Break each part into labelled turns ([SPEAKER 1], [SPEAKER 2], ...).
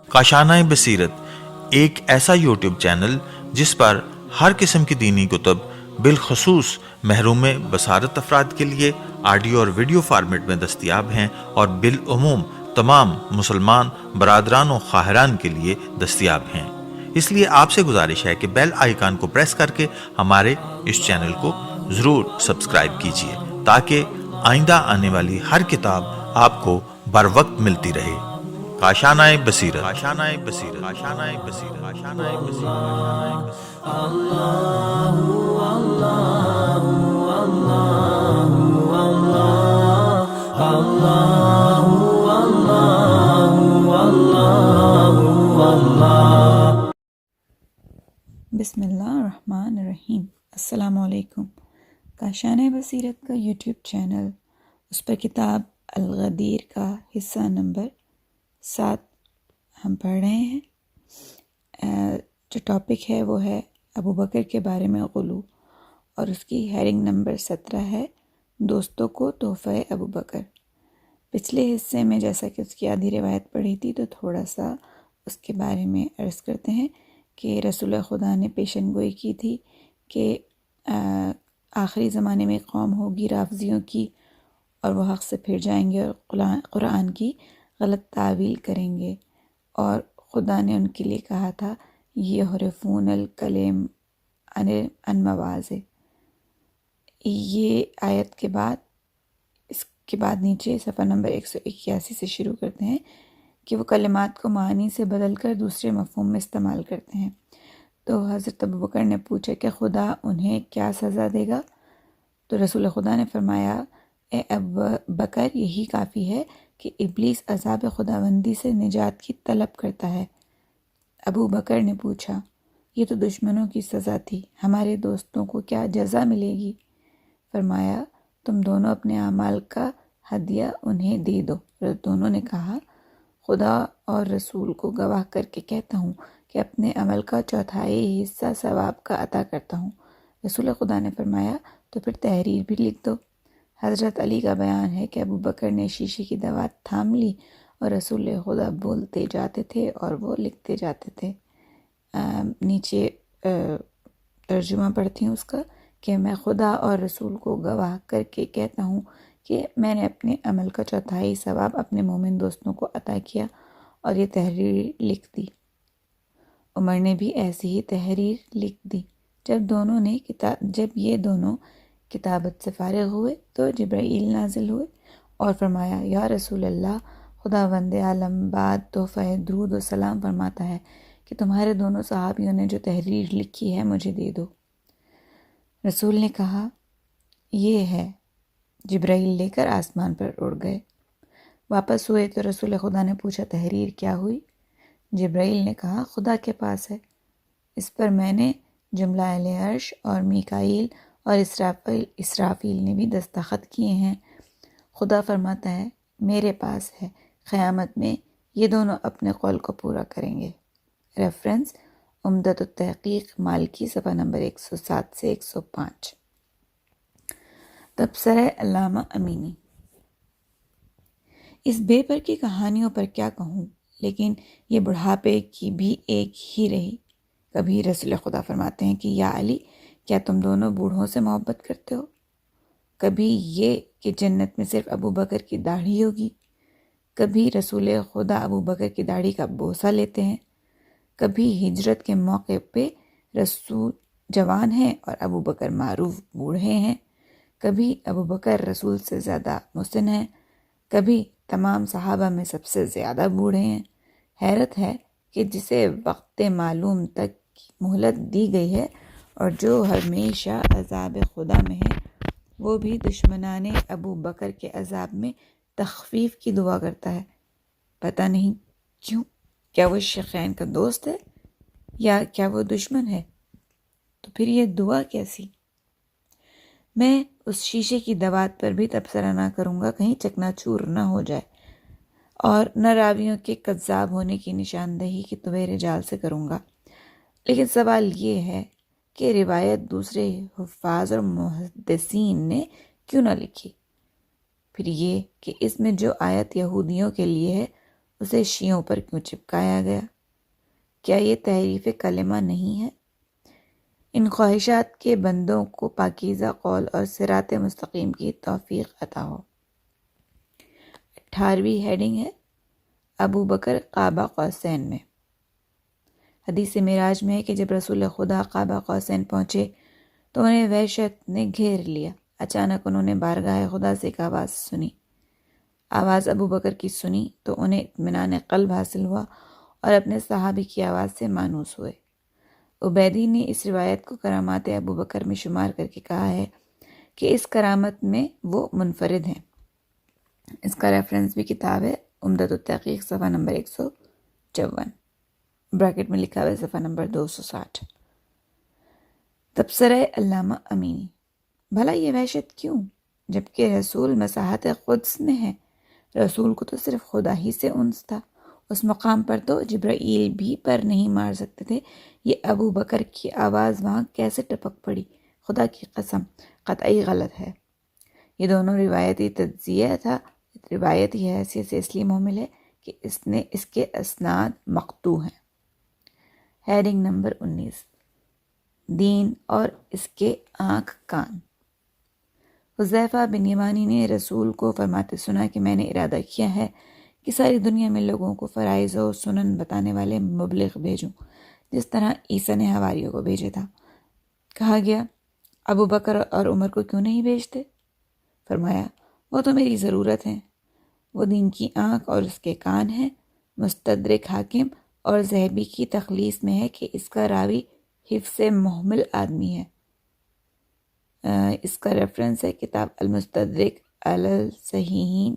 [SPEAKER 1] کاشانۂ بصیرت ایک ایسا یوٹیوب چینل جس پر ہر قسم کی دینی کتب بالخصوص محروم بصارت افراد کے لیے آڈیو اور ویڈیو فارمیٹ میں دستیاب ہیں اور بالعموم تمام مسلمان برادران و خواہران کے لیے دستیاب ہیں۔ اس لیے آپ سے گزارش ہے کہ بیل آئیکن کو پریس کر کے ہمارے اس چینل کو ضرور سبسکرائب کیجیے تاکہ آئندہ آنے والی ہر کتاب آپ کو بر وقت ملتی رہے۔ کاشانۂ بصیرت، کاشانۂ بصیرت، کاشانۂ بصیرت، کاشانۂ بصیرت۔
[SPEAKER 2] بسم اللہ الرحمن الرحیم۔ السلام علیکم۔ کاشانۂ بصیرت کا یوٹیوب چینل، اس پر کتاب الغدیر کا حصہ نمبر 7 ہم پڑھ رہے ہیں۔ جو ٹاپک ہے وہ ہے ابو بکر کے بارے میں غلو، اور اس کی ہیڈنگ نمبر 17 ہے دوستوں کو تحفہ ابو بکر۔ پچھلے حصے میں جیسا کہ اس کی آدھی روایت پڑھی تھی تو تھوڑا سا اس کے بارے میں عرض کرتے ہیں کہ رسول خدا نے پیشن گوئی کی تھی کہ آخری زمانے میں قوم ہوگی رافضیوں کی، اور وہ حق سے پھر جائیں گے اور قرآن کی غلط تعویل کریں گے، اور خدا نے ان کے لیے کہا تھا یحرفون الکلم عن مواضع۔ یہ آیت کے بعد اس کے بعد نیچے صفحہ نمبر 181 سے شروع کرتے ہیں کہ وہ کلمات کو معنی سے بدل کر دوسرے مفہوم میں استعمال کرتے ہیں۔ تو حضرت ابو بکر نے پوچھا کہ خدا انہیں کیا سزا دے گا؟ تو رسول خدا نے فرمایا اے ابو بکر، یہی کافی ہے کہ ابلیس عذاب خداوندی سے نجات کی طلب کرتا ہے۔ ابو بکر نے پوچھا یہ تو دشمنوں کی سزا تھی، ہمارے دوستوں کو کیا جزا ملے گی؟ فرمایا تم دونوں اپنے اعمال کا ہدیہ انہیں دے دو۔ دونوں نے کہا خدا اور رسول کو گواہ کر کے کہتا ہوں کہ اپنے عمل کا چوتھائی حصہ ثواب کا عطا کرتا ہوں۔ رسول خدا نے فرمایا تو پھر تحریر بھی لکھ دو۔ حضرت علی کا بیان ہے کہ ابو بکر نے شیشے کی دوات تھام لی اور رسول خدا بولتے جاتے تھے اور وہ لکھتے جاتے تھے۔ نیچے ترجمہ پڑھتی ہوں اس کا کہ میں خدا اور رسول کو گواہ کر کے کہتا ہوں کہ میں نے اپنے عمل کا چوتھائی ثواب اپنے مومن دوستوں کو عطا کیا اور یہ تحریر لکھ دی۔ عمر نے بھی ایسی ہی تحریر لکھ دی۔ جب یہ دونوں کتابت سے فارغ ہوئے تو جبرائیل نازل ہوئے اور فرمایا یا رسول اللہ، خداوند عالم بعد تحفہ درود و سلام فرماتا ہے کہ تمہارے دونوں صحابیوں نے جو تحریر لکھی ہے مجھے دے دو۔ رسول نے کہا یہ ہے۔ جبرائیل لے کر آسمان پر اڑ گئے۔ واپس ہوئے تو رسول خدا نے پوچھا تحریر کیا ہوئی؟ جبرائیل نے کہا خدا کے پاس ہے، اس پر میں نے جملہ اہل عرش اور میکائیل اور اسرافیل نے بھی دستخط کیے ہیں۔ خدا فرماتا ہے میرے پاس ہے، قیامت میں یہ دونوں اپنے قول کو پورا کریں گے۔ ریفرنس عمدۃ التحقیق مالکی صفحہ نمبر 107 سے 105۔ تبصرہ علامہ امینی۔ اس بے پر کی کہانیوں پر کیا کہوں، لیکن یہ بڑھاپے کی بھی ایک ہی رہی۔ کبھی رسول خدا فرماتے ہیں کہ یا علی، کیا تم دونوں بوڑھوں سے محبت کرتے ہو؟ کبھی یہ کہ جنت میں صرف ابو بکر کی داڑھی ہوگی۔ کبھی رسول خدا ابو بکر کی داڑھی کا بوسہ لیتے ہیں۔ کبھی ہجرت کے موقع پہ رسول جوان ہیں اور ابو بکر معروف بوڑھے ہیں۔ کبھی ابو بکر رسول سے زیادہ مسن ہیں، کبھی تمام صحابہ میں سب سے زیادہ بوڑھے ہیں۔ حیرت ہے کہ جسے وقت معلوم تک مہلت دی گئی ہے اور جو ہمیشہ عذاب خدا میں ہے، وہ بھی دشمنان ابو بکر کے عذاب میں تخفیف کی دعا کرتا ہے۔ پتہ نہیں کیوں؟ کیا وہ شیخین کا دوست ہے یا کیا وہ دشمن ہے؟ تو پھر یہ دعا کیسی؟ میں اس شیشے کی دوات پر بھی تبصرہ نہ کروں گا کہیں چکنا چور نہ ہو جائے، اور نہ راویوں کے کذاب ہونے کی نشاندہی کی طویل جال سے کروں گا، لیکن سوال یہ ہے کہ روایت دوسرے حفاظ اور محدثین نے کیوں نہ لکھی؟ پھر یہ کہ اس میں جو آیت یہودیوں کے لیے ہے اسے شیعوں پر کیوں چپکایا گیا؟ کیا یہ تحریف کلمہ نہیں ہے؟ ان خواہشات کے بندوں کو پاکیزہ قول اور صراط مستقیم کی توفیق عطا ہو۔ 18ویں ہیڈنگ ہے ابو بکر قاب قوسین میں۔ حدیث معراج میں ہے کہ جب رسول خدا قاب قوسین پہنچے تو انہیں وحشت نے گھیر لیا۔ اچانک انہوں نے بارگاہ خدا سے ایک آواز سنی۔ آواز ابو بکر کی سنی تو انہیں اطمینان قلب حاصل ہوا اور اپنے صحابی کی آواز سے مانوس ہوئے۔ عبیدی نے اس روایت کو کرامات ابو بکر میں شمار کر کے کہا ہے کہ اس کرامت میں وہ منفرد ہیں۔ اس کا ریفرنس بھی کتاب ہے عمدۃ التحقیق صفحہ نمبر 154، بریکٹ میں لکھا ہوا ہے صفحہ نمبر 260۔ تبصرہ علامہ امینی۔ بھلا یہ وحشت کیوں جبکہ رسول مساحت قدس میں ہے؟ رسول کو تو صرف خدا ہی سے انس تھا، اس مقام پر تو جبرائیل بھی پر نہیں مار سکتے تھے۔ یہ ابو بکر کی آواز وہاں کیسے ٹپک پڑی؟ خدا کی قسم قطعی غلط ہے۔ یہ دونوں روایتی تجزیہ تھا، روایتی حیثیت سے اس لیے محمل ہے کہ اس کے اسناد مقطوع ہیں۔ ہیڈنگ نمبر 19، دین اور اس کے آنکھ کان۔ حذیفہ بن یمانی نے رسول کو فرماتے سنا کہ میں نے ارادہ کیا ہے کہ ساری دنیا میں لوگوں کو فرائض و سنن بتانے والے مبلغ بھیجوں، جس طرح عیسیٰ نے حواریوں کو بھیجا تھا۔ کہا گیا ابو بکر اور عمر کو کیوں نہیں بھیجتے؟ فرمایا وہ تو میری ضرورت ہیں، وہ دین کی آنکھ اور اس کے کان ہیں۔ مستدرک حاکم اور ذہبی کی تخلیص میں ہے کہ اس کا راوی حفظ محمل آدمی ہے۔ اس کا ریفرنس ہے کتاب المستدرک علی الصحیحین،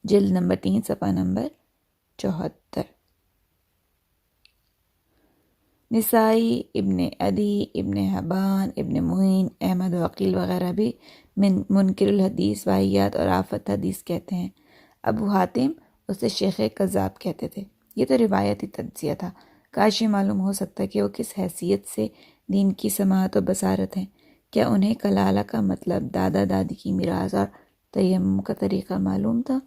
[SPEAKER 2] جلد نمبر 3 صفحہ نمبر 74۔ نسائی، ابن عدی، ابن حبان، ابن معین، احمد وقیل وغیرہ بھی منکر الحدیث، واہیات اور آفت حدیث کہتے ہیں۔ ابو حاتم اسے شیخ کذاب کہتے تھے۔ یہ تو روایتی تجزیہ تھا، کاش یہ معلوم ہو سکتا کہ وہ کس حیثیت سے دین کی سماعت و بصارت ہیں۔ کیا انہیں کلالہ کا مطلب، دادا دادی کی میراث اور تیمم کا طریقہ معلوم تھا؟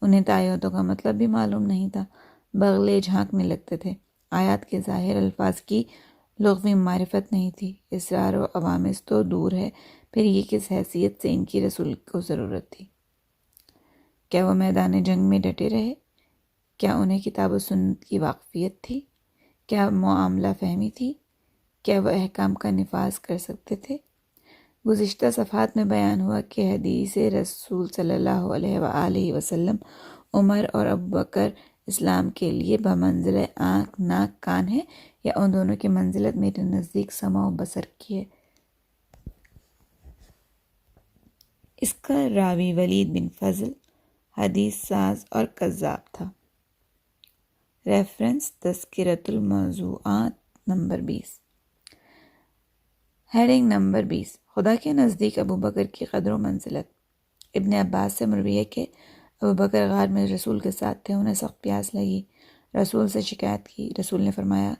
[SPEAKER 2] انہیں تایتوں کا مطلب بھی معلوم نہیں تھا، بغلے جھانکنے لگتے تھے۔ آیات کے ظاہر الفاظ کی لغوی معرفت نہیں تھی، اسرار و عوامس تو دور ہے، پھر یہ کس حیثیت سے ان کی رسول کو ضرورت تھی؟ کیا وہ میدان جنگ میں ڈٹے رہے؟ کیا انہیں کتاب و سنت کی واقفیت تھی؟ کیا معاملہ فہمی تھی؟ کیا وہ احکام کا نفاذ کر سکتے تھے؟ گزشتہ صفحات میں بیان ہوا کہ حدیث رسول صلی اللہ علیہ وآلہ وسلم عمر اور ابو بکر اسلام کے لیے بمنزل آنکھ ناک کان ہے، یا ان دونوں کی منزلت میرے نزدیک سمع و بصر کی ہے۔ اس کا راوی ولید بن فضل حدیث ساز اور کذاب تھا۔ ریفرنس تذکرۃ الموضوعات نمبر 20۔ ہیڈنگ نمبر 20، خدا کے نزدیک ابو بکر کی قدر و منزلت۔ ابن عباس سے مروی ہے کہ ابو بکر غار میں رسول کے ساتھ تھے، انہیں سخت پیاس لگی، رسول سے شکایت کی، رسول نے فرمایا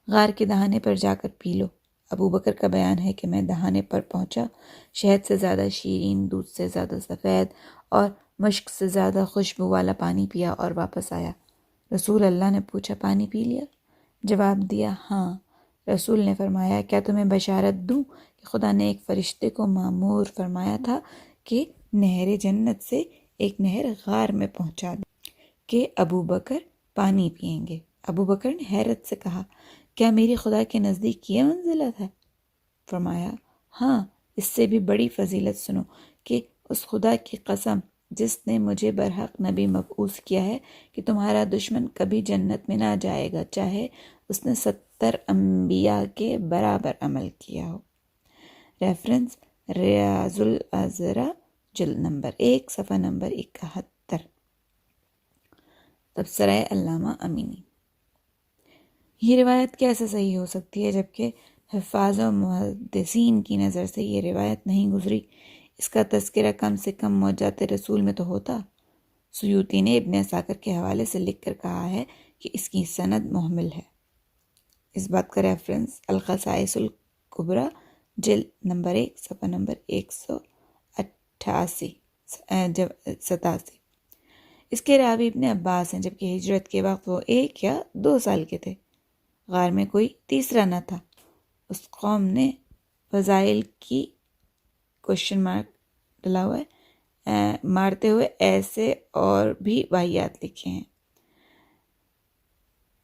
[SPEAKER 2] غار کے دہانے پر جا کر پی لو۔ ابو بکر کا بیان ہے کہ میں دہانے پر پہنچا، شہد سے زیادہ شیرین، دودھ سے زیادہ سفید اور مشک سے زیادہ خوشبو والا پانی پیا اور واپس آیا۔ رسول اللہ نے پوچھا پانی پی لیا؟ جواب دیا ہاں۔ رسول نے فرمایا کیا تمہیں بشارت دوں کہ خدا نے ایک فرشتے کو مامور فرمایا تھا کہ نہر جنت سے ایک نہر غار میں پہنچا دے کہ ابو بکر پانی پئیں گے۔ ابو بکر نے حیرت سے کہا کیا میری خدا کے نزدیک یہ منزلت ہے؟ فرمایا ہاں، اس سے بھی بڑی فضیلت سنو کہ اس خدا کی قسم جس نے مجھے برحق نبی مبعوث کیا ہے کہ تمہارا دشمن کبھی جنت میں نہ جائے گا چاہے اس نے 70 انبیاء کے برابر عمل کیا ہو۔ ریفرنس ریاض الازرا جلد نمبر 1 صفحہ نمبر 71۔ تبصرہ علامہ امینی۔ یہ روایت کیسے صحیح ہو سکتی ہے جبکہ حفاظ و محدثین کی نظر سے یہ روایت نہیں گزری؟ اس کا تذکرہ کم سے کم معجزات رسول میں تو ہوتا۔ سیوطی نے ابن عساکر کے حوالے سے لکھ کر کہا ہے کہ اس کی سند محمل ہے۔ اس بات کا ریفرنس الخصائص الکبریٰ جلد نمبر 1 صفحہ نمبر 158 87۔ اس کے راوی ابن عباس ہیں، جبکہ ہجرت کے وقت وہ 1 یا 2 سال کے تھے۔ غار میں کوئی تیسرا نہ تھا۔ اس قوم نے فضائل کی کوشچن مارک ڈلا ہوا ہے مارتے ہوئے ایسے اور بھی واقعات لکھے ہیں۔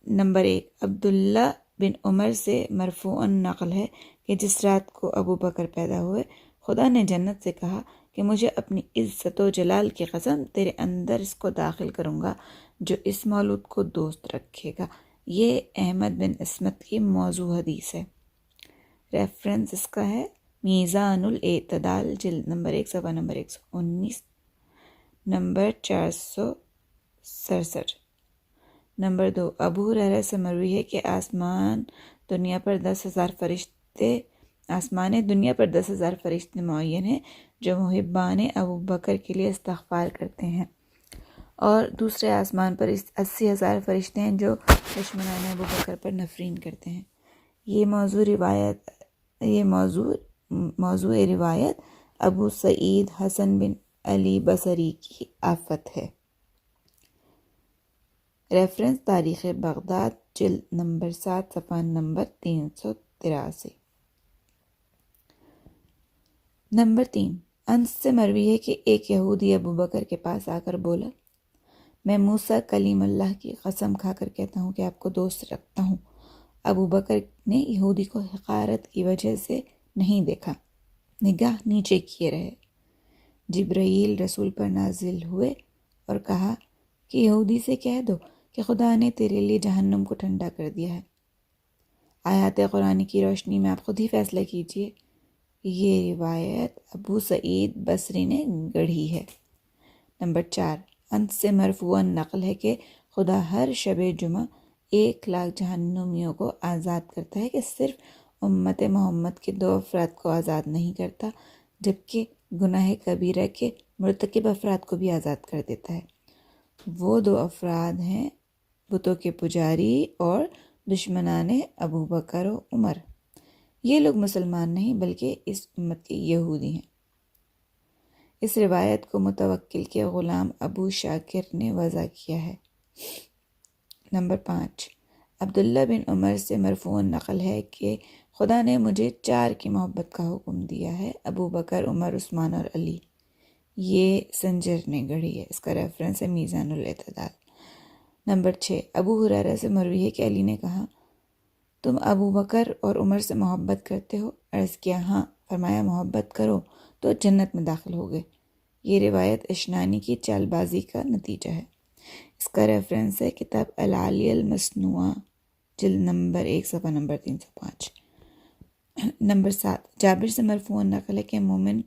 [SPEAKER 2] نمبر 1، عبداللہ بن عمر سے مرفوعاً نقل ہے کہ جس رات کو ابو بکر پیدا ہوئے، خدا نے جنت سے کہا کہ مجھے اپنی عزت و جلال کی قسم تیرے اندر اس کو داخل کروں گا جو اس مولود کو دوست رکھے گا۔ یہ احمد بن عصمت کی موضوع حدیث ہے۔ ریفرنس اس کا ہے میزان الاعتدال، جلد نمبر 1 صفحہ نمبر 119، نمبر 467۔ نمبر 2، ابو ہریرہ سے مروی ہے کہ آسمان دنیا پر 10,000 فرشتے معین ہیں جو محبان ابو بکر کے لیے استغفار کرتے ہیں، اور دوسرے آسمان پر 80,000 فرشتے ہیں جو دشمنان ابو بکر پر نفرین کرتے ہیں۔ یہ موضوع روایت ابو سعید حسن بن علی بصری کی آفت ہے۔ ریفرنس تاریخ بغداد، جلد نمبر 7 صفحہ نمبر 383۔ نمبر 3، انس سے مروی ہے کہ ایک یہودی ابو بکر کے پاس آ کر بولا، میں موسیٰ کلیم اللہ کی قسم کھا کر کہتا ہوں کہ آپ کو دوست رکھتا ہوں۔ ابو بکر نے یہودی کو حقارت کی وجہ سے نہیں دیکھا، نگاہ نیچے کیے رہے۔ جبرائیل رسول پر نازل ہوئے اور کہا کہ یہودی سے کہہ دو کہ خدا نے تیرے لیے جہنم کو ٹھنڈا کر دیا ہے۔ آیات قرآن کی روشنی میں آپ خود ہی فیصلہ کیجئے۔ یہ روایت ابو سعید بصری نے گڑھی ہے۔ نمبر 4، انس سے مرفوعاً نقل ہے کہ خدا ہر شب جمعہ 1,00,000 جہنمیوں کو آزاد کرتا ہے کہ صرف امت محمد کے 2 افراد کو آزاد نہیں کرتا، جبکہ گناہ کبیرہ کے مرتکب افراد کو بھی آزاد کر دیتا ہے۔ وہ 2 افراد ہیں بتوں کے پجاری اور دشمنان ابو بکر و عمر۔ یہ لوگ مسلمان نہیں بلکہ اس امت کے یہودی ہیں۔ اس روایت کو متوکل کے غلام ابو شاکر نے وضع کیا ہے۔ نمبر 5، عبداللہ بن عمر سے مرفوع نقل ہے کہ خدا نے مجھے 4 کی محبت کا حکم دیا ہے، ابو بکر، عمر، عثمان اور علی۔ یہ سنجر نے گڑھی ہے۔ اس کا ریفرنس ہے میزان الاعتدال۔ نمبر 6، ابو ہریرہ سے مروی ہے کہ علی نے کہا، تم ابو بکر اور عمر سے محبت کرتے ہو؟ عرض کیا ہاں۔ فرمایا محبت کرو تو جنت میں داخل ہوگے۔ یہ روایت اشنانی کی چال بازی کا نتیجہ ہے۔ اس کا ریفرنس ہے کتاب العالیہ المصنوعہ، جلد نمبر 1 صفحہ نمبر 305۔ نمبر 7، جابر سے مرفوع نقل ہے کہ مومن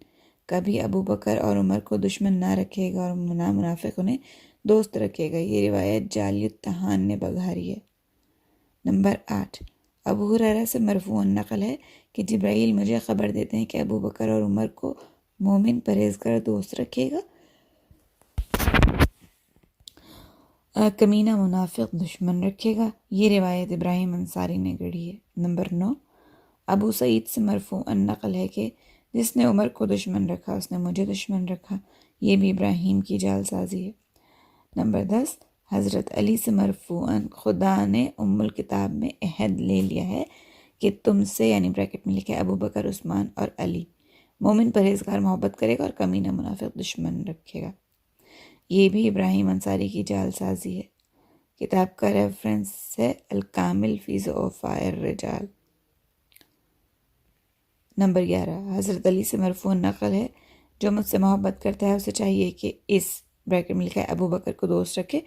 [SPEAKER 2] کبھی ابو بکر اور عمر کو دشمن نہ رکھے گا اور منافق انہیں دوست رکھے گا۔ یہ روایت جعلی الطحان نے بگھاری ہے۔ نمبر 8، ابو ہریرہ سے مرفوع نقل ہے کہ جبرائیل مجھے خبر دیتے ہیں کہ ابو بکر اور عمر کو مومن پرہیزگار دوست رکھے گا، کمینہ منافق دشمن رکھے گا۔ یہ روایت ابراہیم انصاری نے گڑھی ہے۔ نمبر 9، ابو سعید سے مرفوع نقل ہے کہ جس نے عمر کو دشمن رکھا اس نے مجھے دشمن رکھا۔ یہ بھی ابراہیم کی جعل سازی ہے۔ نمبر 10، حضرت علی سے مرفوعاً خدا نے ام الکتاب میں عہد لے لیا ہے کہ تم سے، یعنی بریکٹ میں لکھا ہے ابو بکر، عثمان اور علی، مومن پرہیزگار محبت کرے گا اور کمینہ منافق دشمن رکھے گا۔ یہ بھی ابراہیم انصاری کی جعل سازی ہے۔ کتاب کا ریفرنس ہے الکامل فی ضعفاء الرجال۔ نمبر 11، حضرت علی سے مرفوع نقل ہے جو مجھ سے محبت کرتا ہے اسے چاہیے کہ اس بریکٹ میں لکھا ہے ابو بکر کو دوست رکھے،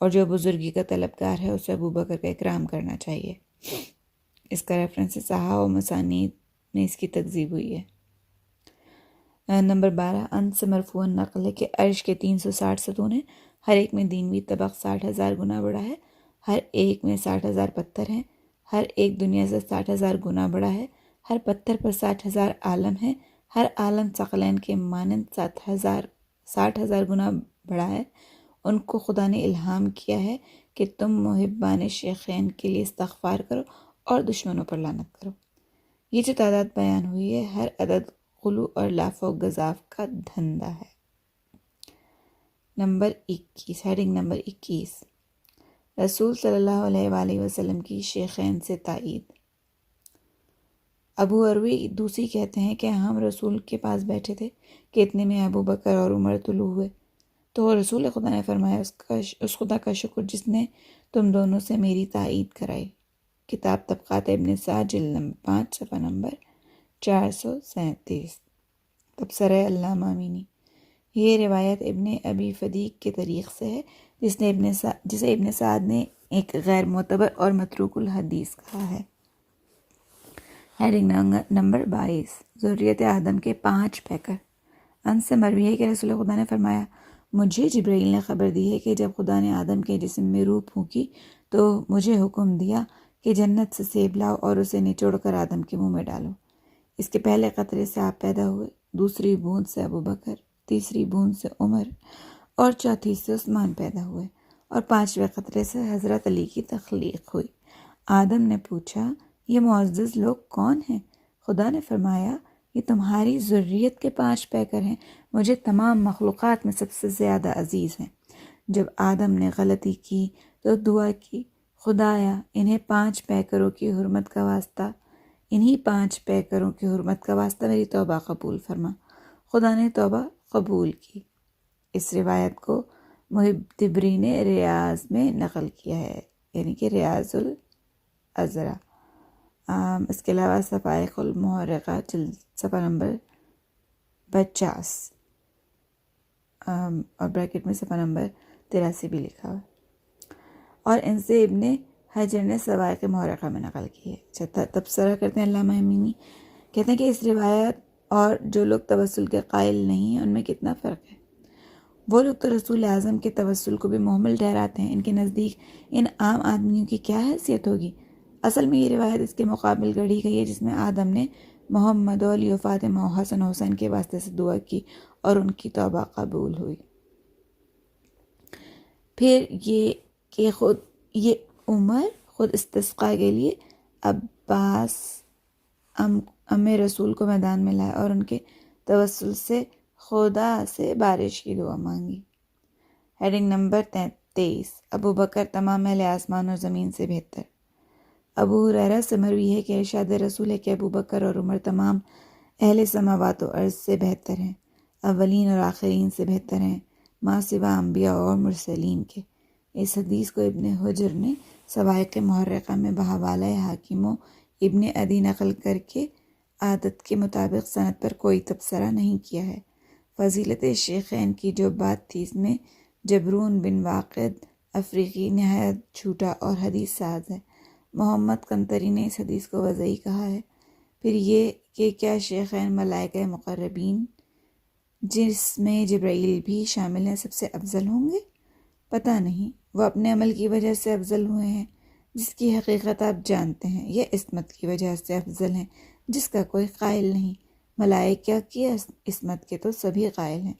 [SPEAKER 2] اور جو بزرگی کا طلبگار ہے اسے ابو بکر کا اکرام کرنا چاہیے۔ اس کا ریفرنس صحاح و مسانید میں اس کی تکذیب ہوئی ہے۔ نمبر 12، انس سے مرفوع نقل ہے کہ عرش کے 360 ستون ہیں، ہر ایک میں دینوی طبق 60,000 گنا بڑا ہے، ہر ایک میں 60,000 پتھر ہیں، ہر ایک دنیا سے 60,000 گنا بڑا ہے، ہر پتھر پر 60,000 عالم ہیں، ہر عالم ثقلین کے مانند 60,000 گنا بڑا ہے۔ ان کو خدا نے الہام کیا ہے کہ تم محبان شیخین کے لیے استغفار کرو اور دشمنوں پر لعنت کرو۔ یہ جو تعداد بیان ہوئی ہے، ہر عدد غلو اور لاف و گزاف کا دھندہ ہے۔ نمبر 21، ہیڈنگ نمبر 21، رسول صلی اللہ علیہ وآلہ وسلم کی شیخین سے تائید۔ ابو اروی دوسی کہتے ہیں کہ ہم رسول کے پاس بیٹھے تھے کہ اتنے میں ابو بکر اور عمر طلوع ہوئے، تو رسول خدا نے فرمایا اس خدا کا شکر جس نے تم دونوں سے میری تائید کرائی۔ کتاب طبقات ابن سعد جلد نمبر 5 صفحہ نمبر 437۔ تبصرہ علامہ امینی۔ یہ روایت ابن ابی فدیک کے طریق سے ہے جسے ابن سعد نے ایک غیر معتبر اور متروک الحدیث کہا ہے۔ ہیڈنگ نمبر 22، ذریت آدم کے 5 پیکر۔ انس سے مروی ہے کہ رسول خدا نے فرمایا، مجھے جبرائیل نے خبر دی ہے کہ جب خدا نے آدم کے جسم میں روح پھونکی تو مجھے حکم دیا کہ جنت سے سیب لاؤ اور اسے نچوڑ کر آدم کے منہ میں ڈالو۔ اس کے پہلے قطرے سے آپ پیدا ہوئے، دوسری بوند سے ابو بکر، تیسری بوند سے عمر اور چوتھی سے عثمان پیدا ہوئے، اور 5ویں قطرے سے حضرت علی کی تخلیق ہوئی۔ آدم نے پوچھا، یہ معزز لوگ کون ہیں؟ خدا نے فرمایا، یہ تمہاری ذریت کے 5 پیکر ہیں، مجھے تمام مخلوقات میں سب سے زیادہ عزیز ہیں۔ جب آدم نے غلطی کی تو دعا کی، خدایا انہیں 5 پیکروں کی حرمت کا واسطہ میری توبہ قبول فرما۔ خدا نے توبہ قبول کی۔ اس روایت کو محب طبری نے ریاض میں نقل کیا ہے، یعنی کہ ریاض الازرا۔ اس کے علاوہ صفائق المحرقہ جلد صفحہ نمبر 50 اور بریکٹ میں صفحہ نمبر 83 بھی لکھا ہوا، اور ان سے ابن حجر نے صفائق محرقہ میں نقل کی ہے۔ تبصرہ کرتے ہیں علامہ امینی، کہتے ہیں کہ اس روایت اور جو لوگ توسل کے قائل نہیں ہیں ان میں کتنا فرق ہے۔ وہ لوگ تو رسول اعظم کے توسل کو بھی محمل ٹھہراتے ہیں، ان کے نزدیک ان عام آدمیوں کی کیا حیثیت ہوگی؟ اصل میں یہ روایت اس کے مقابل گڑھی گئی ہے جس میں آدم نے محمد و علی و فاطمہ و حسن و حسین کے واسطے سے دعا کی اور ان کی توبہ قبول ہوئی۔ پھر یہ کہ عمر خود استسقاء کے لیے عباس رسول کو میدان میں لائے اور ان کے توسل سے خدا سے بارش کی دعا مانگی۔ ہیڈنگ نمبر 23، ابو بکر تمام اہل آسمان اور زمین سے بہتر۔ ابو ہریرہ سے مروی ہے کہ ارشاد رسول ہے کہ ابو بکر اور عمر تمام اہل سماوات و ارض سے بہتر ہیں، اولین اور آخرین سے بہتر ہیں، ما سوا انبیاء اور مرسلین کے۔ اس حدیث کو ابن حجر نے صفائق محرقہ میں بحوالہ حاکم و ابن عدی نقل کر کے عادت کے مطابق سند پر کوئی تبصرہ نہیں کیا ہے۔ فضیلت شیخین کی جو بات تھی اس میں جبرون بن واقد افریقی نہایت جھوٹا اور حدیث ساز ہے۔ محمد قنطری نے اس حدیث کو وضعی کہا ہے۔ پھر یہ کہ کیا شیخین ملائکہ مقربین جس میں جبرائیل بھی شامل ہیں سب سے افضل ہوں گے؟ پتہ نہیں، وہ اپنے عمل کی وجہ سے افضل ہوئے ہیں جس کی حقیقت آپ جانتے ہیں، یا عصمت کی وجہ سے افضل ہیں جس کا کوئی قائل نہیں؟ ملائکہ کی عصمت کے تو سبھی قائل ہیں۔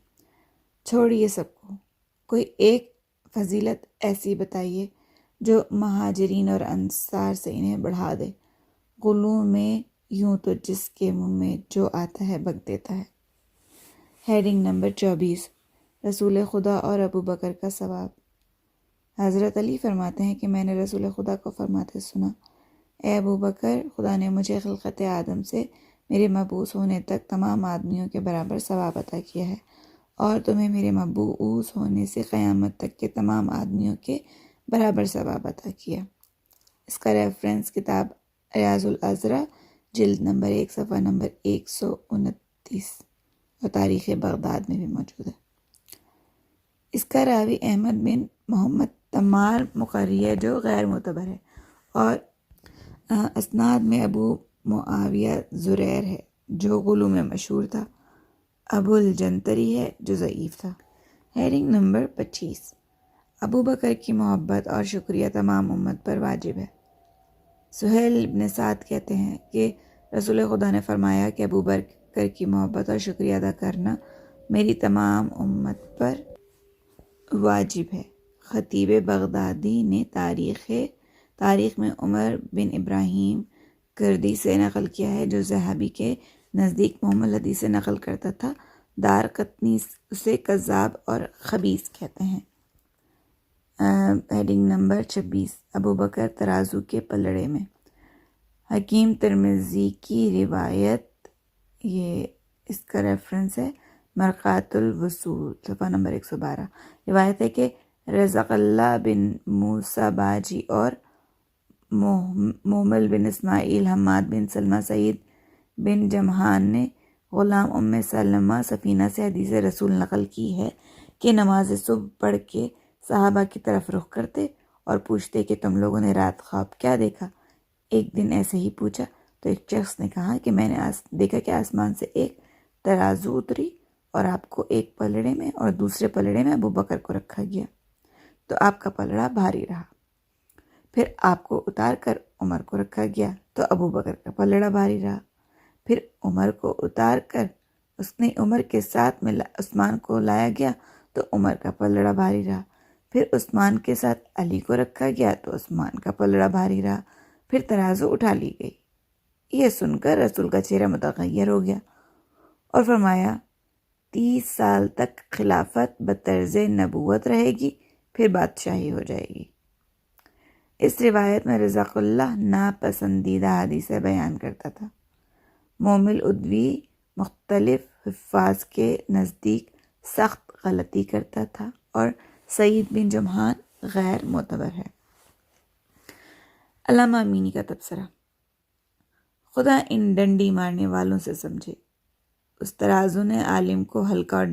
[SPEAKER 2] چھوڑیے سب کو، کوئی ایک فضیلت ایسی بتائیے جو مہاجرین اور انصار سے انہیں بڑھا دے۔ غلو میں یوں تو جس کے منہ میں جو آتا ہے بک دیتا ہے۔ ہیڈنگ نمبر 24، رسول خدا اور ابو بکر کا ثواب۔ حضرت علی فرماتے ہیں کہ میں نے رسول خدا کو فرماتے سنا، اے ابو بکر، خدا نے مجھے خلقت آدم سے میرے مبعوث ہونے تک تمام آدمیوں کے برابر ثواب عطا کیا ہے، اور تمہیں میرے مبعوث ہونے سے قیامت تک کے تمام آدمیوں کے برابر ثواب عطا کیا۔ اس کا ریفرنس کتاب ریاض الازرا جلد نمبر 1 صفحہ نمبر 129 اور تاریخ بغداد میں بھی موجود ہے۔ اس کا راوی احمد بن محمد تمار مقری ہے جو غیر معتبر ہے، اور اسناد میں ابو معاویہ زریر ہے جو غلو میں مشہور تھا، ابو الجنتری ہے جو ضعیف تھا۔ ہیڈنگ نمبر 25، ابو بکر کی محبت اور شکریہ تمام امت پر واجب ہے۔ سہیل بن سعد کہتے ہیں کہ رسول خدا نے فرمایا کہ ابو بکر کی محبت اور شکریہ ادا کرنا میری تمام امت پر واجب ہے۔ خطیب بغدادی نے تاریخ میں عمر بن ابراہیم کردی سے نقل کیا ہے جو ذہبی کے نزدیک محمد حدیث نقل کرتا تھا۔ دار قطنی اسے کذاب اور خبیث کہتے ہیں۔ ہیڈنگ نمبر 26، ابو بکر ترازو کے پلڑے میں۔ حکیم ترمذی کی روایت، یہ اس کا ریفرنس ہے مرقات الوصول صفحہ نمبر 112۔ روایت ہے کہ رزق اللہ بن موسیٰ باجی اور مومل بن اسماعیل، حماد بن سلمہ، سعید بن جمحان نے غلام ام سلمہ سفینہ سے حدیث رسول نقل کی ہے کہ نماز صبح پڑھ کے صحابہ کی طرف رخ کرتے اور پوچھتے کہ تم لوگوں نے رات خواب کیا دیکھا؟ ایک دن ایسے ہی پوچھا تو ایک شخص نے کہا کہ میں نے دیکھا کہ آسمان سے ایک ترازو اتری اور آپ کو ایک پلڑے میں اور دوسرے پلڑے میں ابو بکر کو رکھا گیا، تو آپ کا پلڑا بھاری رہا۔ پھر آپ کو اتار کر عمر کو رکھا گیا تو ابو بکر کا پلڑا بھاری رہا۔ پھر عمر کو اتار کر عمر کے ساتھ میں عثمان کو لایا گیا تو عمر کا پلڑا بھاری رہا۔ پھر عثمان کے ساتھ علی کو رکھا گیا تو عثمان کا پلڑا بھاری رہا۔ پھر ترازو اٹھا لی گئی۔ یہ سن کر رسول کا چہرہ متغیر ہو گیا اور فرمایا 30 سال تک خلافت بطرز نبوت رہے گی، پھر بادشاہی ہو جائے گی۔ اس روایت میں رزق اللہ ناپسندیدہ حدیثیں بیان کرتا تھا۔ مومل ادوی مختلف حفاظ کے نزدیک سخت غلطی کرتا تھا اور سعید بن جمحان غیر معتبر ہے۔ علامہ امینی کا تبصرہ: خدا ان ڈنڈی مارنے والوں سے سمجھے، اس ترازو نے عالم کو ہلکا اور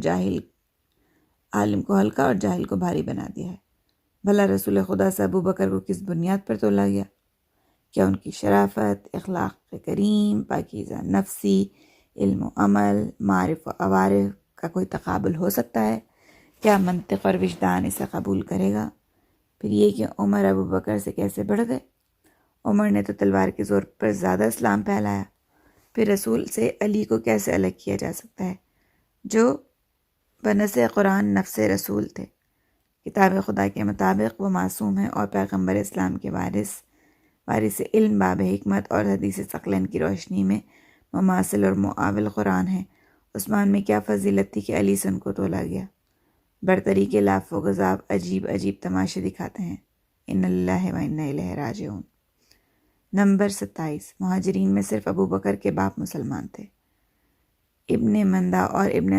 [SPEAKER 2] جاہل کو بھاری بنا دیا ہے۔ بھلا رسول خدا سے ابو بکر کو کس بنیاد پر تولا گیا؟ کیا ان کی شرافت، اخلاق کریم، پاکیزہ نفسی، علم و عمل، معارف و عوارف کا کوئی تقابل ہو سکتا ہے؟ کیا منطق اور وجدان اسے قبول کرے گا؟ پھر یہ کہ عمر ابو بکر سے کیسے بڑھ گئے؟ عمر نے تو تلوار کے زور پر زیادہ اسلام پھیلایا۔ پھر رسول سے علی کو کیسے الگ کیا جا سکتا ہے جو بنص قرآن نفس رسول تھے؟ کتاب خدا کے مطابق وہ معصوم ہے اور پیغمبر اسلام کے وارث علم، باب حکمت اور حدیث ثقلین کی روشنی میں مماثل اور معاول قرآن ہے۔ عثمان میں کیا فضیلت تھی کہ علی سے ان کو تولا گیا؟ برتری کے لاف و غضاب عجیب عجیب تماشے دکھاتے ہیں۔ ان اللہ و انا الیہ راجعون۔ نمبر 27، مہاجرین میں صرف ابو بکر کے باپ مسلمان تھے۔ ابن مندہ اور ابن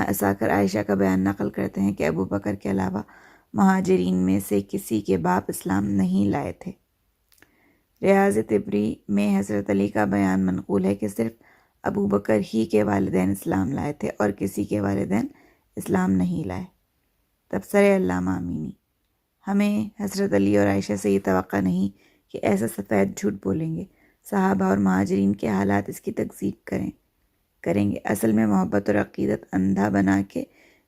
[SPEAKER 2] اساکر عائشہ کا بیان نقل کرتے ہیں کہ ابو بکر کے علاوہ مہاجرین میں سے کسی کے باپ اسلام نہیں لائے تھے۔ ریاض طبری میں حضرت علی کا بیان منقول ہے کہ صرف ابو بکر ہی کے والدین اسلام لائے تھے اور کسی کے والدین اسلام نہیں لائے۔ تبصرہ علامہ امینی: ہمیں حضرت علی اور عائشہ سے یہ توقع نہیں کہ ایسا سفید جھوٹ بولیں گے۔ صحابہ اور مہاجرین کے حالات اس کی تکذیب کریں گے۔ اصل میں محبت اور عقیدت اندھا بنا کے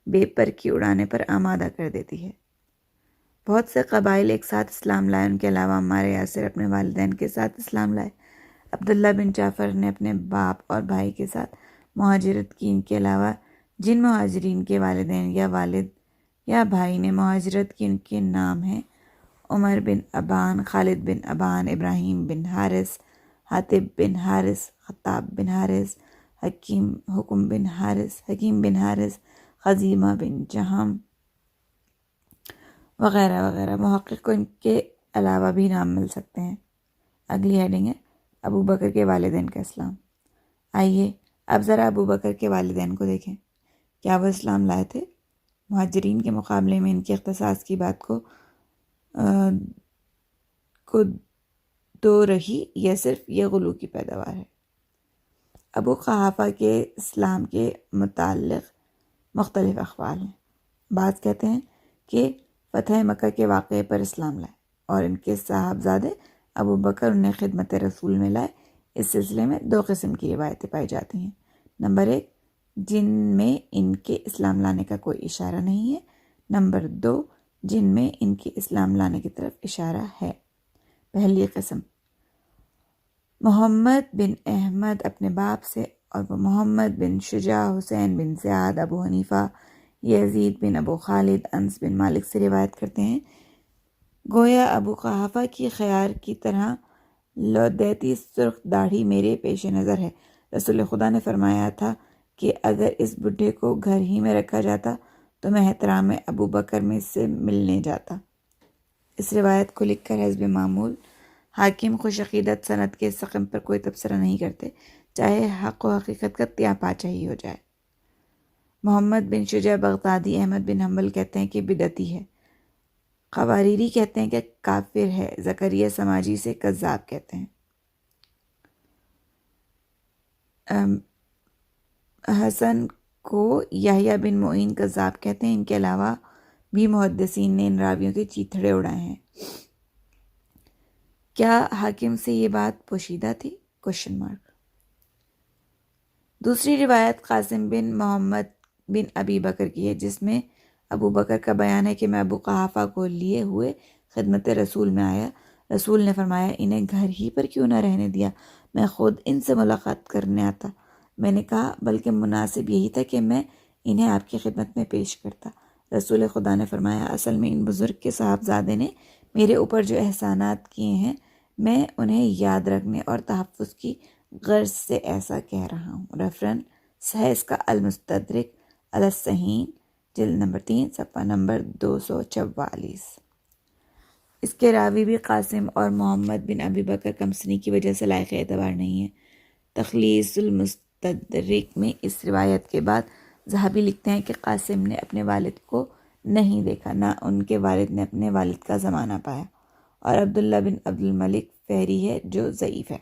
[SPEAKER 2] بے پر کی اڑانے پر آمادہ کر دیتی ہے۔ بہت سے قبائل ایک ساتھ اسلام لائے، ان کے علاوہ عمار یاسر اپنے والدین کے ساتھ اسلام لائے۔ عبداللہ بن جعفر نے اپنے باپ اور بھائی کے ساتھ مہاجرت کی۔ ان کے علاوہ جن مہاجرین کے والدین یا والد یا بھائی نے مہاجرت کی ان کے نام ہیں عمر بن ابان، خالد بن ابان، ابراہیم بن حارث، حاتب بن حارث، خطاب بن حارث، حکیم بن حارث، خزیمہ بن جہم وغیرہ وغیرہ۔ محقق کو ان کے علاوہ بھی نام مل سکتے ہیں۔ اگلی ہیڈنگ ہے ابو بکر کے والدین کا اسلام۔ آئیے اب ذرا ابو بکر کے والدین کو دیکھیں۔ کیا وہ اسلام لائے تھے؟ مہاجرین کے مقابلے میں ان کے اختصاص کی بات کو دو رہی یا صرف یہ غلو کی پیداوار ہے؟ ابو قحافہ کے اسلام کے متعلق مختلف اقوال ہیں۔ بعض کہتے ہیں کہ فتح مکہ کے واقعے پر اسلام لائے اور ان کے صاحبزادے ابو بکر انہیں خدمت رسول میں لائے۔ اس سلسلے میں 2 قسم کی روایتیں پائی جاتی ہیں۔ نمبر 1، جن میں ان کے اسلام لانے کا کوئی اشارہ نہیں ہے۔ نمبر 2، جن میں ان کے اسلام لانے کی طرف اشارہ ہے۔ پہلی قسم، محمد بن احمد اپنے باپ سے، اور وہ محمد بن شجاع، حسین بن زیاد، ابو حنیفہ، یزید بن ابو خالد، انس بن مالک سے روایت کرتے ہیں۔ گویا ابو قحافہ کی خیار کی طرح لودیتی سرخ داڑھی میرے پیش نظر ہے۔ رسول خدا نے فرمایا تھا کہ اگر اس بڈھے کو گھر ہی میں رکھا جاتا تو میں احترام ابو بکر میں اس سے ملنے جاتا۔ اس روایت کو لکھ کر حسب معمول حاکم خوش عقیدت سند کے سقم پر کوئی تبصرہ نہیں کرتے، چاہے حق و حقیقت کا تیا پاچا ہی ہو جائے۔ محمد بن شجاع بغدادی احمد بن حنبل کہتے ہیں کہ بدعتی ہے، قواریری کہتے ہیں کہ کافر ہے، زکریا سماجی سے کذاب کہتے ہیں۔ حسن کو یحییٰ بن معین کذاب کہتے ہیں۔ ان کے علاوہ بھی محدثین نے ان راویوں کے چیتھڑے اڑائے ہیں۔ کیا حاکم سے یہ بات پوشیدہ تھی؟ دوسری روایت قاسم بن محمد بن ابی بکر کی ہے، جس میں ابو بکر کا بیان ہے کہ میں ابو قحافہ کو لیے ہوئے خدمت رسول میں آیا۔ رسول نے فرمایا انہیں گھر ہی پر کیوں نہ رہنے دیا، میں خود ان سے ملاقات کرنے آتا۔ میں نے کہا بلکہ مناسب یہی تھا کہ میں انہیں آپ کی خدمت میں پیش کرتا۔ رسول خدا نے فرمایا اصل میں ان بزرگ کے صاحبزادے نے میرے اوپر جو احسانات کیے ہیں میں انہیں یاد رکھنے اور تحفظ کی غرض سے ایسا کہہ رہا ہوں۔ ریفرنس ہے اس کا المستدرک علی الصحیحین جلد نمبر 3 صفحہ نمبر 244۔ اس کے راوی بھی قاسم اور محمد بن ابی بکر کمسنی کی وجہ سے لائق اعتبار نہیں ہے۔ تخلیص المستدرک میں اس روایت کے بعد ذہبی لکھتے ہیں کہ قاسم نے اپنے والد کو نہیں دیکھا، نہ ان کے والد نے اپنے والد کا زمانہ پایا، اور عبداللہ بن عبد الملک فہری ہے جو ضعیف ہے۔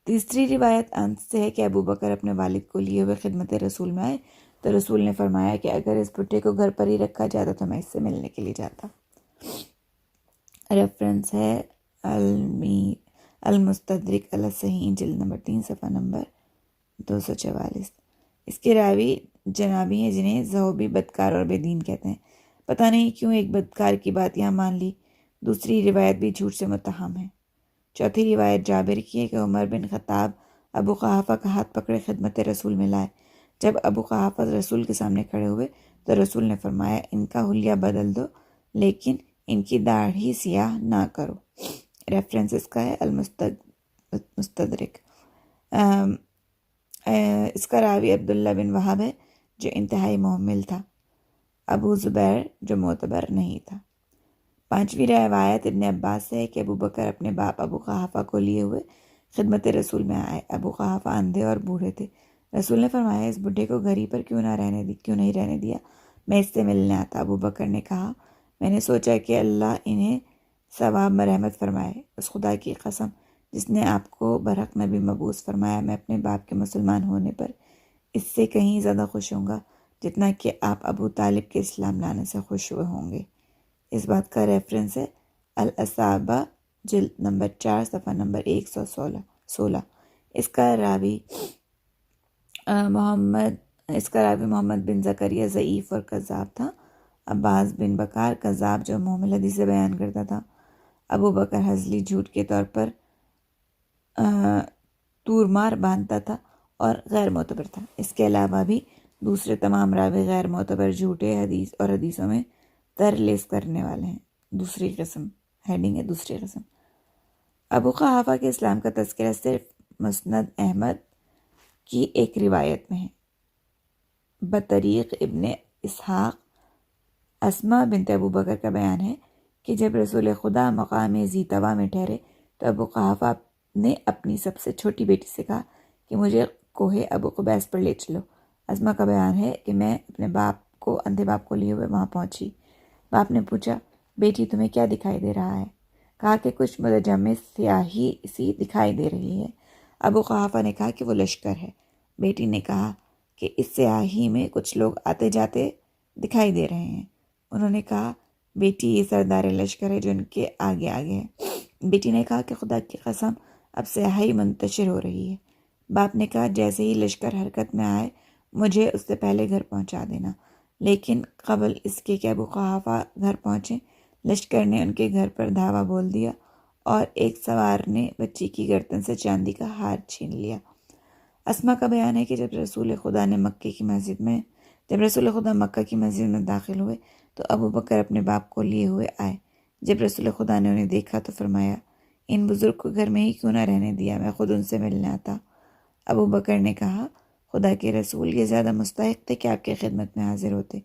[SPEAKER 2] تیسری روایت انس سے ہے کہ ابو بکر اپنے والد کو لیے ہوئے خدمت رسول میں آئے تو رسول نے فرمایا کہ اگر اس بڈھے کو گھر پر ہی رکھا جاتا تو میں اس سے ملنے کے لیے جاتا۔ ریفرنس ہے المستدرک علی الصحیحین جلد نمبر 3 صفحہ نمبر 244۔ اس کے راوی جنابی ہیں جنہیں ذہبی بدکار اور بے دین کہتے ہیں۔ پتہ نہیں کیوں ایک بدکار کی بات یہاں مان لی۔ دوسری روایت بھی جھوٹ سے متہم ہے۔ چوتھی روایت جابر کی ہے کہ عمر بن خطاب ابو قحافہ کا ہاتھ پکڑے خدمت رسول میں لائے۔ جب ابو قحافہ رسول کے سامنے کھڑے ہوئے تو رسول نے فرمایا ان کا حلیہ بدل دو لیکن ان کی داڑھی سیاہ نہ کرو۔ ریفرنس اس کا ہے المستدرک۔ اس کا راوی عبداللہ بن وہب ہے جو انتہائی محمل تھا، ابو زبیر جو معتبر نہیں تھا۔ پانچویں روایت ابن عباس سے ہے کہ ابو بکر اپنے باپ ابو قحافہ کو لیے ہوئے خدمت رسول میں آئے۔ ابو قحافہ اندھے اور بوڑھے تھے۔ رسول نے فرمایا اس بڈھے کو گھر ہی پر کیوں نہیں رہنے دیا، میں اس سے ملنے آتا۔ ابو بکر نے کہا میں نے سوچا کہ اللہ انہیں ثواب میں رحمت فرمائے۔ اس خدا کی قسم جس نے آپ کو برحق نبی مبعوث فرمایا، میں اپنے باپ کے مسلمان ہونے پر اس سے کہیں زیادہ خوش ہوں گا جتنا کہ آپ ابو طالب کے اسلام لانے سے خوش ہوئے ہوں گے۔ اس بات کا ریفرنس ہے الاصابہ جلد نمبر 4 صفحہ نمبر 116۔ اس کا راوی محمد بن زکریا ضعیف اور کذاب تھا۔ عباس بن بکار کذاب جو محمل حدیث بیان کرتا تھا۔ ابو بکر ہزلی جھوٹ کے طور پر تورمار باندھتا تھا اور غیر معتبر تھا۔ اس کے علاوہ بھی دوسرے تمام راوی غیر معتبر جھوٹے حدیث اور حدیثوں میں ترلیس کرنے والے ہیں۔ دوسری قسم ہیڈنگ ہے دوسری قسم۔ ابو قحافہ کے اسلام کا تذکرہ صرف مسند احمد کی ایک روایت میں ہے۔ بطریق ابن اسحاق اسما بنت ابو بکر کا بیان ہے کہ جب رسول خدا مقام ذی طویٰ میں ٹھہرے تو ابو قحافہ نے اپنی سب سے چھوٹی بیٹی سے کہا کہ مجھے کوہ ابو قبیس پر لے چلو۔ اسما کا بیان ہے کہ میں اپنے اندھے باپ کو لیے ہوئے وہاں پہنچی۔ باپ نے پوچھا بیٹی تمہیں کیا دکھائی دے رہا ہے؟ کہا کہ کچھ متجمس سیاہی سی دکھائی دے رہی ہے۔ ابو قحافہ نے کہا کہ وہ لشکر ہے۔ بیٹی نے کہا کہ اس سیاہی میں کچھ لوگ آتے جاتے دکھائی دے رہے ہیں۔ انہوں نے کہا بیٹی یہ سردار لشکر ہے جو ان کے آگے آگے ہے۔ بیٹی نے کہا کہ خدا کی قسم اب سیاہی منتشر ہو رہی ہے۔ باپ نے کہا جیسے ہی لشکر حرکت میں آئے مجھے اس سے پہلے گھر پہنچا دینا۔ لیکن قبل اس کے کہ ابو قحافہ گھر پہنچے لشکر نے ان کے گھر پر دھاوا بول دیا اور ایک سوار نے بچی کی گردن سے چاندی کا ہار چھین لیا۔ اسما کا بیان ہے کہ جب رسول خدا مکہ کی مسجد میں داخل ہوئے تو ابو بکر اپنے باپ کو لیے ہوئے آئے۔ جب رسول خدا نے انہیں دیکھا تو فرمایا ان بزرگ کو گھر میں ہی کیوں نہ رہنے دیا، میں خود ان سے ملنے آتا۔ ابو بکر نے کہا خدا کے رسول یہ زیادہ مستحق تھے کہ آپ کی خدمت میں حاضر ہوتے۔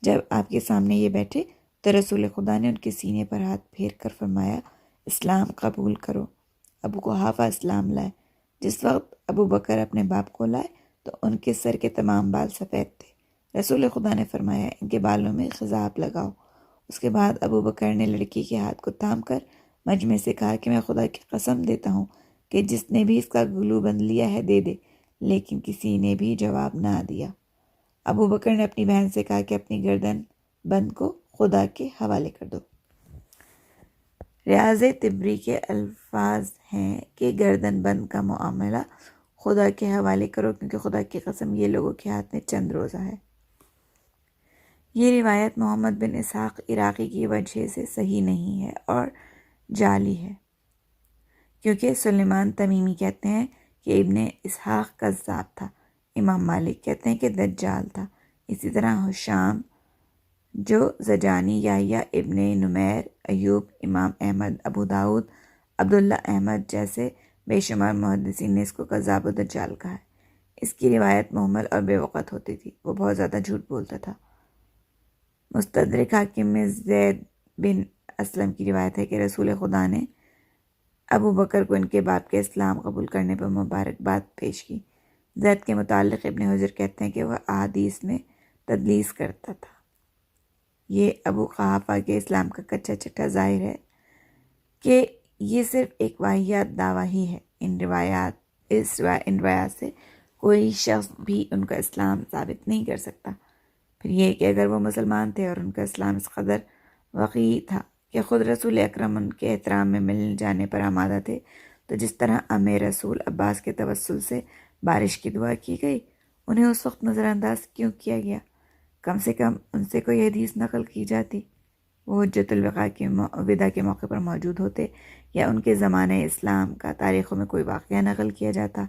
[SPEAKER 2] جب آپ کے سامنے یہ بیٹھے تو رسول خدا نے ان کے سینے پر ہاتھ پھیر کر فرمایا اسلام قبول کرو۔ ابو قحافہ اسلام لائے۔ جس وقت ابو بکر اپنے باپ کو لائے تو ان کے سر کے تمام بال سفید تھے۔ رسول خدا نے فرمایا ان کے بالوں میں خضاب لگاؤ۔ اس کے بعد ابو بکر نے لڑکی کے ہاتھ کو تھام کر مجمع سے کہا کہ میں خدا کی قسم دیتا ہوں کہ جس نے بھی اس کا گلو بند لیا ہے دے دے، لیکن کسی نے بھی جواب نہ دیا۔ ابو بکر نے اپنی بہن سے کہا کہ اپنی گردن بند کو خدا کے حوالے کر دو۔ ریاض تبری کے الفاظ ہیں کہ گردن بند کا معاملہ خدا کے حوالے کرو، کیونکہ خدا کی قسم یہ لوگوں کے ہاتھ میں چند روزہ ہے۔ یہ روایت محمد بن اسحاق عراقی کی وجہ سے صحیح نہیں ہے اور جعلی ہے، کیونکہ سلیمان تمیمی کہتے ہیں کہ ابن اسحاق کذاب تھا، امام مالک کہتے ہیں کہ دجال تھا، اسی طرح حشام جو زجانی، یحییٰ ابن نمیر، ایوب، امام احمد، ابو داؤد، عبداللہ احمد جیسے بے شمار محدثین نے اس کو کذاب و دجال کہا ہے۔ اس کی روایت مہمل اور بے وقت ہوتی تھی، وہ بہت زیادہ جھوٹ بولتا تھا۔ مستدرک حاکم میں زید بن اسلم کی روایت ہے کہ رسول خدا نے ابو بکر کو ان کے باپ کے اسلام قبول کرنے پر مبارکباد پیش کی۔ زید کے متعلق ابن حجر کہتے ہیں کہ وہ احادیث میں تدلیس کرتا تھا۔ یہ ابو قحافہ کے اسلام کا کچا چٹا ظاہر ہے کہ یہ صرف ایک واہیات دعویٰ ہی ہے۔ ان روایات سے کوئی شخص بھی ان کا اسلام ثابت نہیں کر سکتا۔ پھر یہ کہ اگر وہ مسلمان تھے اور ان کا اسلام اس قدر وقیع تھا کہ خود رسول اکرم ان کے احترام میں مل جانے پر آمادہ تھے، تو جس طرح امیر رسول عباس کے توسل سے بارش کی دعا کی گئی، انہیں اس وقت نظر انداز کیوں کیا گیا؟ کم سے کم ان سے کوئی حدیث نقل کی جاتی، وہ حجت الوداع کے موقع پر موجود ہوتے، یا ان کے زمانہ اسلام کا تاریخوں میں کوئی واقعہ نقل کیا جاتا،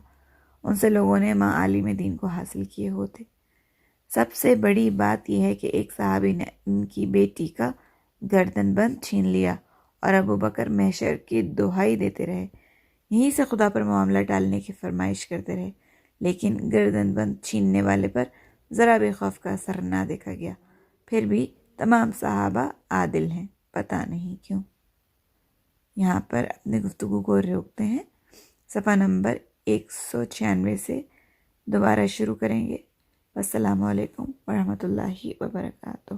[SPEAKER 2] ان سے لوگوں نے معالم دین کو حاصل کیے ہوتے۔ سب سے بڑی بات یہ ہے کہ ایک صحابی نے ان کی بیٹی کا گردن بند چھین لیا اور ابو بکر محشر کی دہائی دیتے رہے، یہیں سے خدا پر معاملہ ٹالنے کی فرمائش کرتے رہے، لیکن گردن بند چھیننے والے پر ذرا بھی خوف کا اثر نہ دیکھا گیا۔ پھر بھی تمام صحابہ عادل ہیں، پتہ نہیں کیوں۔ یہاں پر اپنے گفتگو کو روکتے ہیں، صفحہ نمبر 196 سے دوبارہ شروع کریں گے۔ السلام علیکم ورحمۃ اللہ وبرکاتہ۔